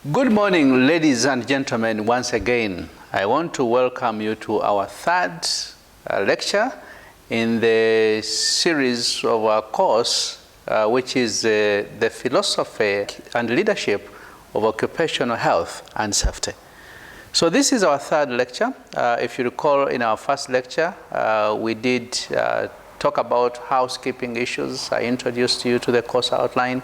Good morning, ladies and gentlemen. Once again, I want to welcome you to our third lecture in the series of our course, which is the philosophy and leadership of occupational health and safety. So this is our third lecture. If you recall, in our first lecture, we did talk about housekeeping issues. I introduced you to the course outline.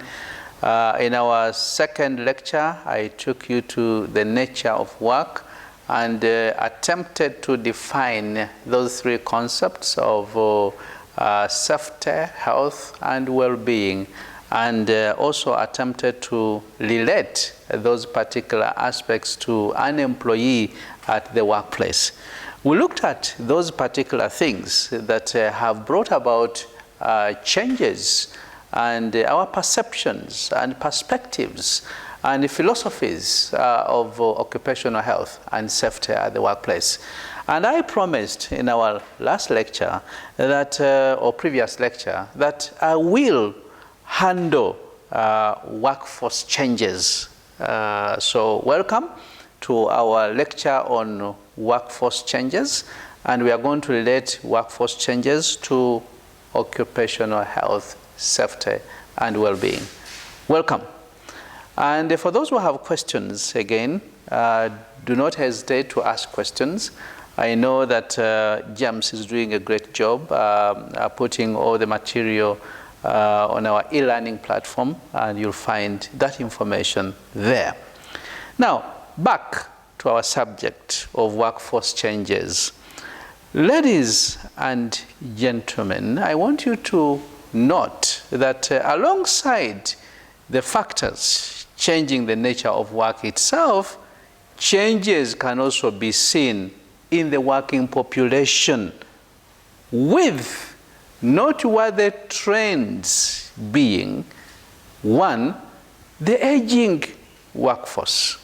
In our second lecture, I took you to the nature of work and attempted to define those three concepts of safety, health, and well-being, and also attempted to relate those particular aspects to an employee at the workplace. We looked at those particular things that have brought about changes and our perceptions and perspectives and philosophies of occupational health and safety at the workplace. And I promised in our last lecture that, or previous lecture, that I will handle workforce changes. So welcome to our lecture on workforce changes, and we are going to relate workforce changes to occupational health, safety, and well-being. Welcome. And for those who have questions, again, do not hesitate to ask questions. I know that James is doing a great job putting all the material on our e-learning platform, and you'll find that information there. Now, back to our subject of workforce changes. Ladies and gentlemen, I want you to note that alongside the factors changing the nature of work itself, changes can also be seen in the working population, with noteworthy trends being: one, the aging workforce;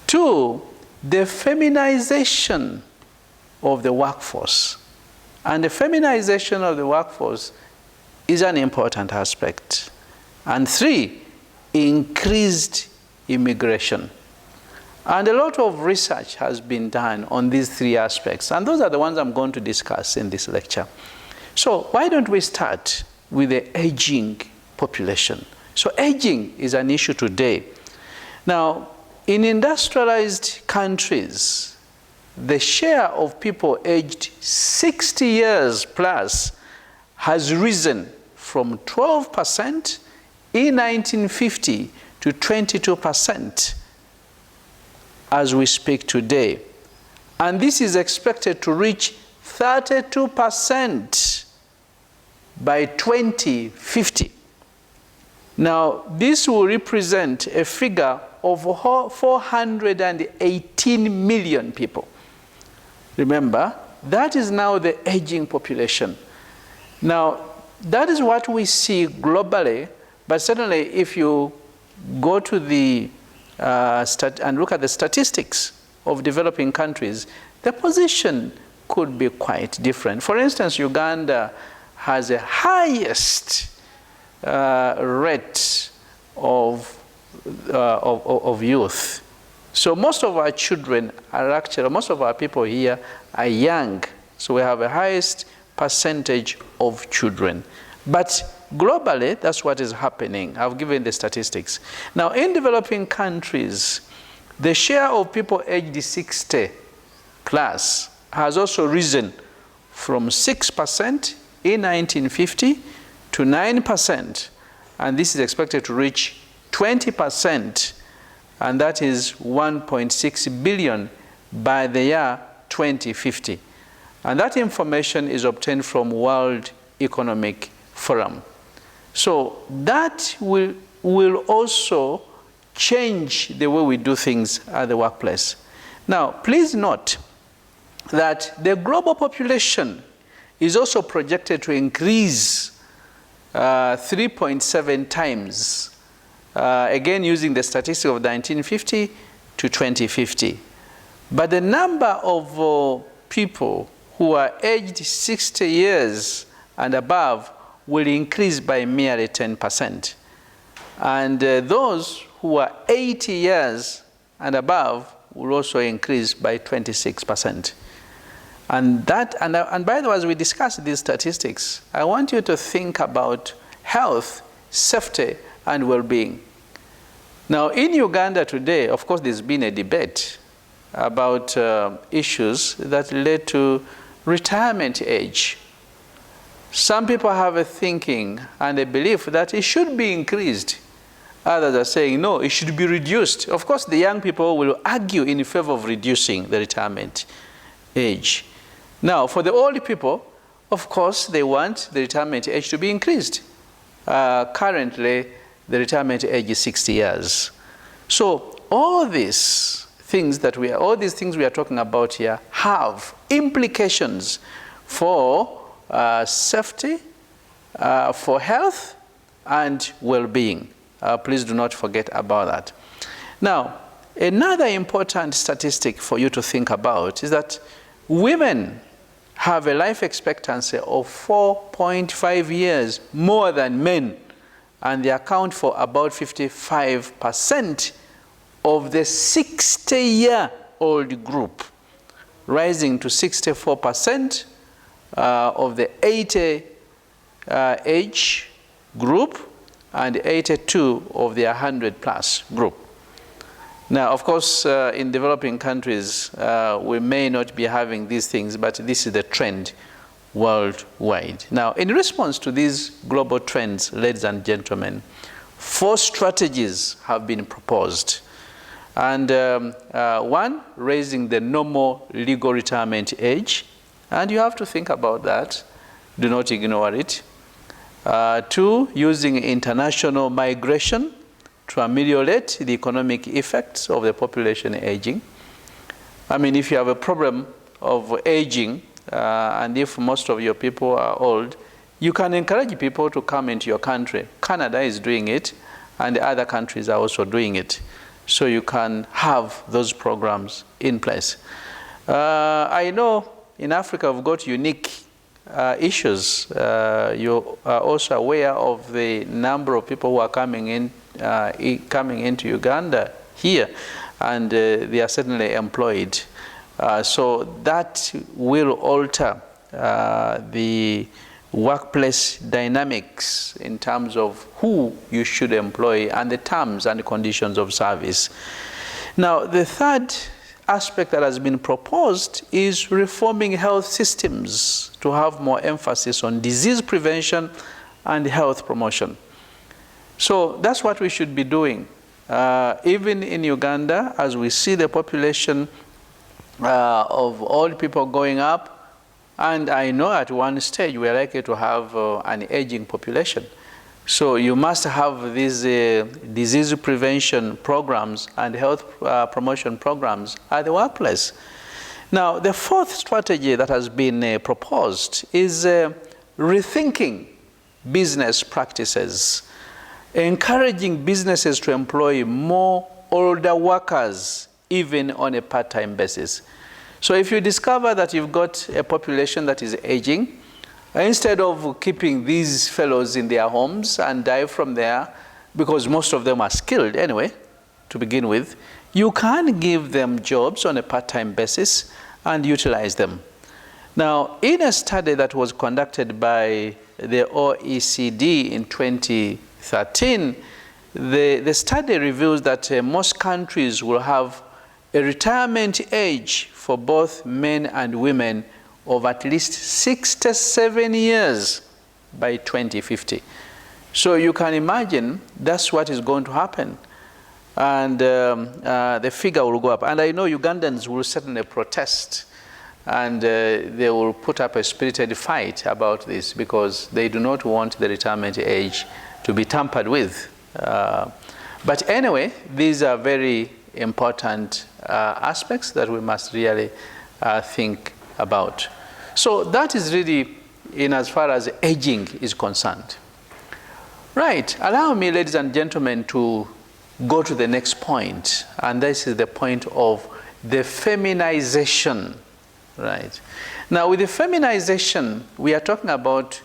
two, the feminization of the workforce. And the feminization of the workforce is an important aspect. And three, increased immigration. And a lot of research has been done on these three aspects, and those are the ones I'm going to discuss in this lecture. So why don't we start with the aging population? So aging is an issue today. Now, in industrialized countries, the share of people aged 60 years plus has risen from 12% in 1950 to 22% as we speak today. And this is expected to reach 32% by 2050. Now, this will represent a figure of 418 million people. Remember, that is now the aging population. Now, that is what we see globally, but certainly if you go to the and look at the statistics of developing countries, the position could be quite different. For instance, Uganda has the highest rate of youth. So most of our children are actually, most of our people here are young. So we have the highest percentage of children. But globally, that's what is happening. I've given the statistics. Now, in developing countries, the share of people aged 60 plus has also risen from 6% in 1950 to 9%. And this is expected to reach 20%. And that is 1.6 billion by the year 2050. And that information is obtained from World Economic Forum. So that will also change the way we do things at the workplace. Now, please note that the global population is also projected to increase 3.7 times. Again, using the statistics of 1950 to 2050. But the number of people who are aged 60 years and above will increase by merely 10%. And those who are 80 years and above will also increase by 26%. And by the way, as we discuss these statistics, I want you to think about health, safety, and well-being. Now, in Uganda today, of course, there's been a debate about issues that relate to retirement age. Some people have a thinking and a belief that it should be increased. Others are saying, no, it should be reduced. Of course, the young people will argue in favor of reducing the retirement age. Now, for the old people, of course, they want the retirement age to be increased. Currently, the retirement age is 60 years. So all these things we are talking about here have implications for safety, for health, and well-being. Please do not forget about that. Now, another important statistic for you to think about is that women have a life expectancy of 4.5 years more than men, and they account for about 55% of the 60-year-old group, rising to 64% of the 80 age group and 82 of the 100-plus group. Now, of course, in developing countries, we may not be having these things, but this is the trend worldwide. Now, in response to these global trends, ladies and gentlemen, 4 strategies have been proposed. And one, raising the normal legal retirement age. And you have to think about that. Do not ignore it. 2, using international migration to ameliorate the economic effects of the population aging. I mean, if you have a problem of aging, and if most of your people are old, you can encourage people to come into your country. Canada is doing it, and the other countries are also doing it. So you can have those programs in place. I know in Africa we've got unique issues. You are also aware of the number of people who are coming into Uganda here, and they are certainly employed. So that will alter the workplace dynamics in terms of who you should employ and the terms and conditions of service. Now, the third aspect that has been proposed is reforming health systems to have more emphasis on disease prevention and health promotion. So that's what we should be doing. Even in Uganda, as we see the population of old people going up, and I know at one stage we're likely to have an aging population. So you must have these disease prevention programs and health promotion programs at the workplace. Now, the fourth strategy that has been proposed is rethinking business practices, encouraging businesses to employ more older workers, even on a part-time basis. So if you discover that you've got a population that is aging, instead of keeping these fellows in their homes and die from there, because most of them are skilled anyway, to begin with, you can give them jobs on a part-time basis and utilize them. Now, in a study that was conducted by the OECD in 2013, the study reveals that most countries will have a retirement age for both men and women of at least 67 years by 2050. So you can imagine that's what is going to happen. And the figure will go up. And I know Ugandans will certainly protest, and they will put up a spirited fight about this because they do not want the retirement age to be tampered with. But anyway, these are very important aspects that we must really think about. So that is really in as far as aging is concerned. Right, allow me, ladies and gentlemen, to go to the next point, and this is the point of the feminization, right? Now, with the feminization, we are talking about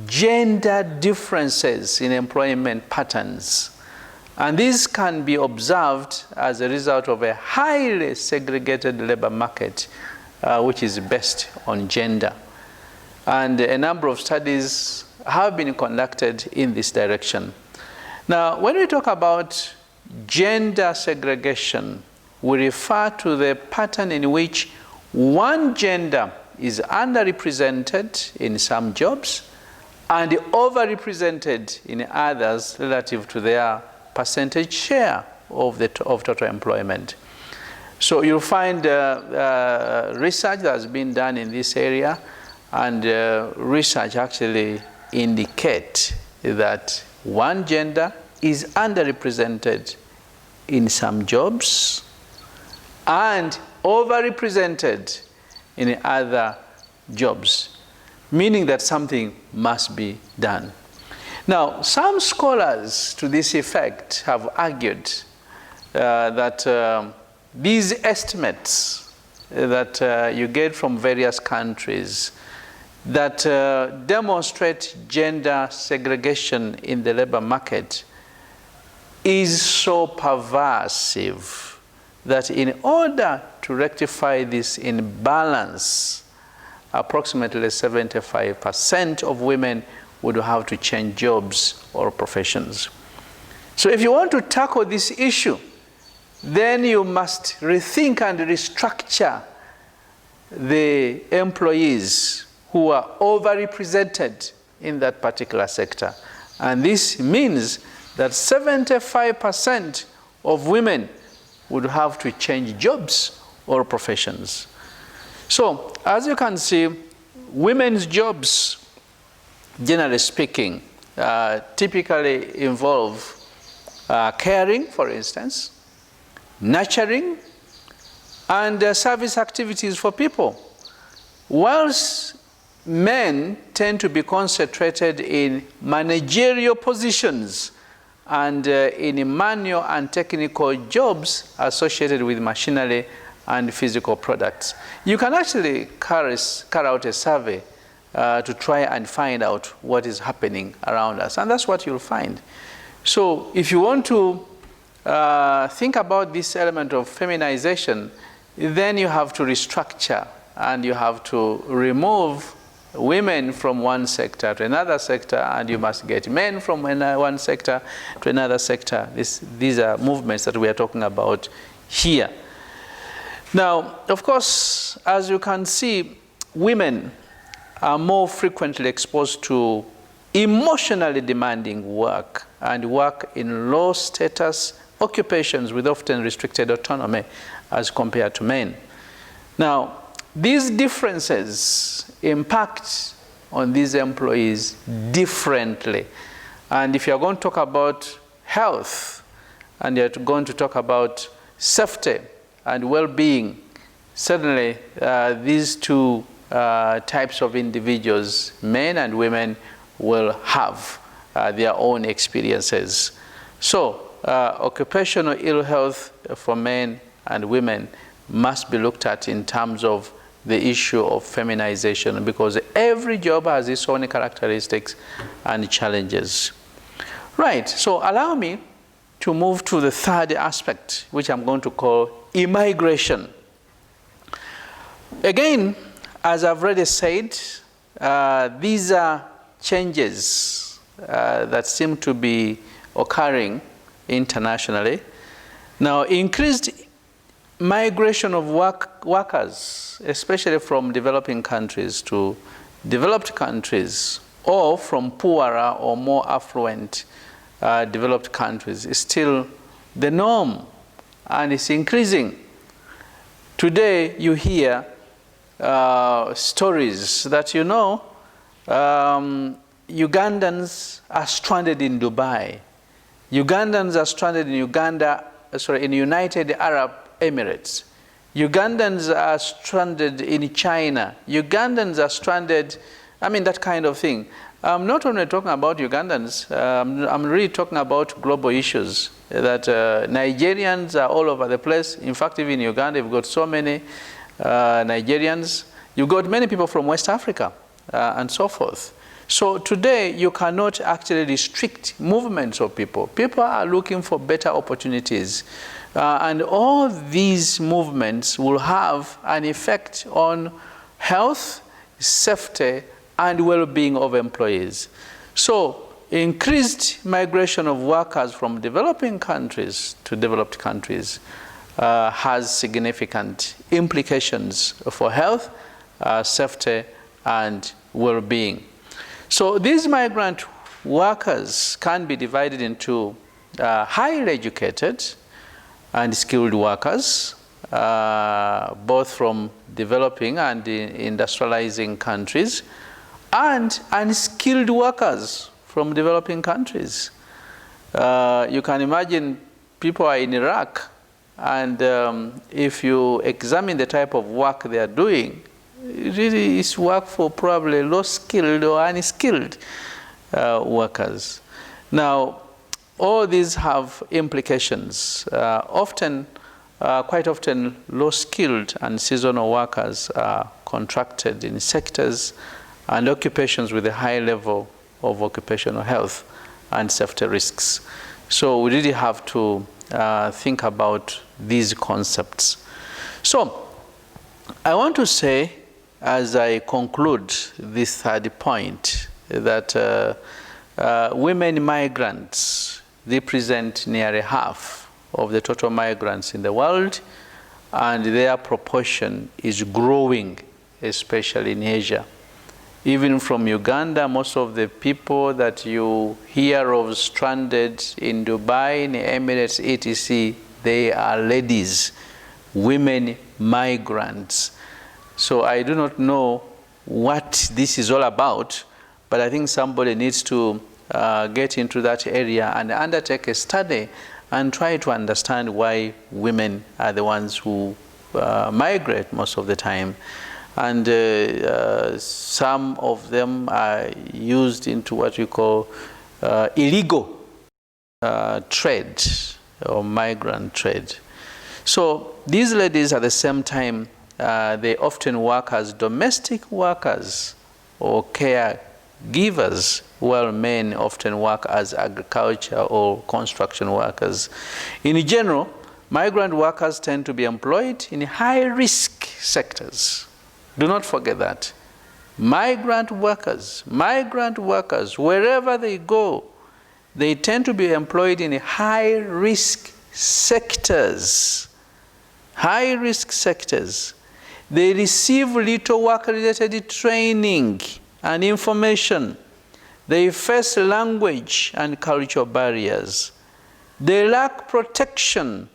gender differences in employment patterns And this can be observed as a result of a highly segregated labor market, which is based on gender. And a number of studies have been conducted in this direction. Now, when we talk about gender segregation, we refer to the pattern in which one gender is underrepresented in some jobs and overrepresented in others relative to their percentage share of total employment. So you'll find research that has been done in this area, and research actually indicates that one gender is underrepresented in some jobs and overrepresented in other jobs, meaning that something must be done. Now, some scholars to this effect have argued that these estimates that you get from various countries that demonstrate gender segregation in the labor market is so pervasive that in order to rectify this imbalance, approximately 75% of women would have to change jobs or professions. So if you want to tackle this issue, then you must rethink and restructure the employees who are overrepresented in that particular sector. And this means that 75% of women would have to change jobs or professions. So, as you can see, women's jobs, generally speaking, typically involve caring, for instance, nurturing, and service activities for people, whilst men tend to be concentrated in managerial positions and in manual and technical jobs associated with machinery and physical products. You can actually carry out a survey to try and find out what is happening around us, and that's what you'll find. So if you want to think about this element of feminization, then you have to restructure and you have to remove women from one sector to another sector, and you must get men from one sector to another sector. These are movements that we are talking about here. Now, of course, as you can see, women are more frequently exposed to emotionally demanding work and work in low status occupations with often restricted autonomy as compared to men. Now, these differences impact on these employees differently. And if you're going to talk about health and you're going to talk about safety and well-being, certainly these two types of individuals, men and women, will have their own experiences. So occupational ill health for men and women must be looked at in terms of the issue of feminization, because every job has its own characteristics and challenges. Right, so allow me to move to the third aspect, which I'm going to call immigration. Again, as I've already said, these are changes that seem to be occurring internationally. Now, increased migration of workers, especially from developing countries to developed countries, or from poorer or more affluent developed countries, is still the norm, and it's increasing. Today, you hear stories that, you know, Ugandans are stranded in Dubai. Ugandans are stranded in in United Arab Emirates. Ugandans are stranded in China. Ugandans are stranded, I mean, that kind of thing. I'm not only talking about Ugandans, I'm really talking about global issues, that Nigerians are all over the place. In fact, even in Uganda, you've got so many Nigerians. You've got many people from West Africa and so forth. So today, you cannot actually restrict movements of people. People are looking for better opportunities. And all these movements will have an effect on health, safety, and well-being of employees. So increased migration of workers from developing countries to developed countries has significant implications for health, safety, and well-being. So these migrant workers can be divided into highly educated and skilled workers, both from developing and industrializing countries, and unskilled workers from developing countries. You can imagine people are in Iraq, and if you examine the type of work they are doing, it really is work for probably low-skilled or unskilled workers. Now, all these have implications. Quite often, low-skilled and seasonal workers are contracted in sectors and occupations with a high level of occupational health and safety risks. So we really have to think about these concepts. So I want to say, as I conclude this third point, that women migrants represent nearly half of the total migrants in the world, and their proportion is growing, especially in Asia. Even from Uganda, most of the people that you hear of stranded in Dubai, in the Emirates, etc., they are ladies, women migrants. So I do not know what this is all about, but I think somebody needs to get into that area and undertake a study and try to understand why women are the ones who migrate most of the time. And some of them are used into what we call illegal trade or migrant trade. So these ladies at the same time, they often work as domestic workers or caregivers, while men often work as agriculture or construction workers. In general, migrant workers tend to be employed in high-risk sectors. Do not forget that. Migrant workers, wherever they go, they tend to be employed in high-risk sectors. High-risk sectors. They receive little work-related training and information. They face language and cultural barriers. They lack protection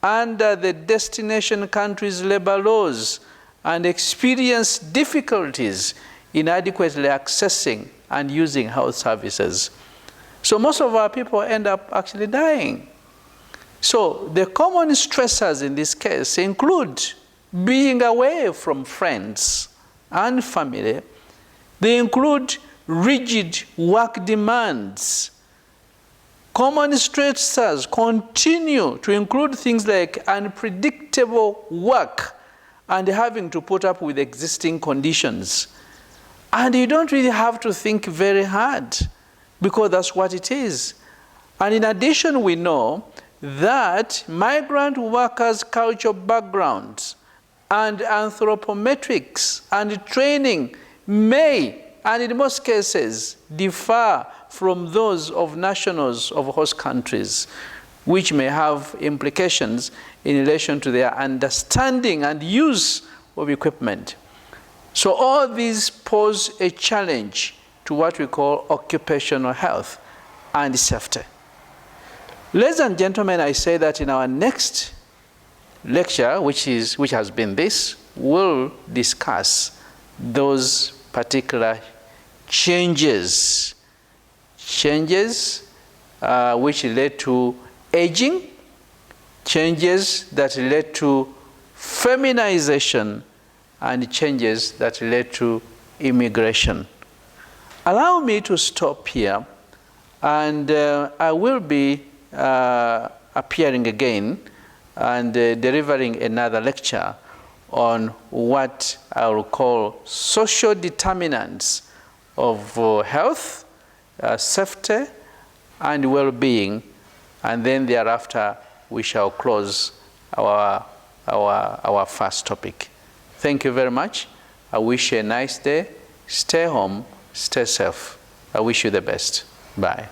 under the destination country's labor laws and experience difficulties in adequately accessing and using health services. So most of our people end up actually dying. So the common stressors in this case include being away from friends and family. They include rigid work demands. Common stressors continue to include things like unpredictable work and having to put up with existing conditions. And you don't really have to think very hard, because that's what it is. And in addition, we know that migrant workers' cultural backgrounds and anthropometrics and training may, and in most cases, differ from those of nationals of host countries, which may have implications in relation to their understanding and use of equipment. So all these pose a challenge to what we call occupational health and safety. Ladies and gentlemen, I say that in our next lecture, which has been this, we'll discuss those particular changes which led to aging, changes that led to feminization, and changes that led to immigration. Allow me to stop here, and I will be appearing again and delivering another lecture on what I will call social determinants of health, safety, and well-being, and then thereafter we shall close our first topic. Thank you very much. I wish you a nice day. Stay home, stay safe. I wish you the best. Bye.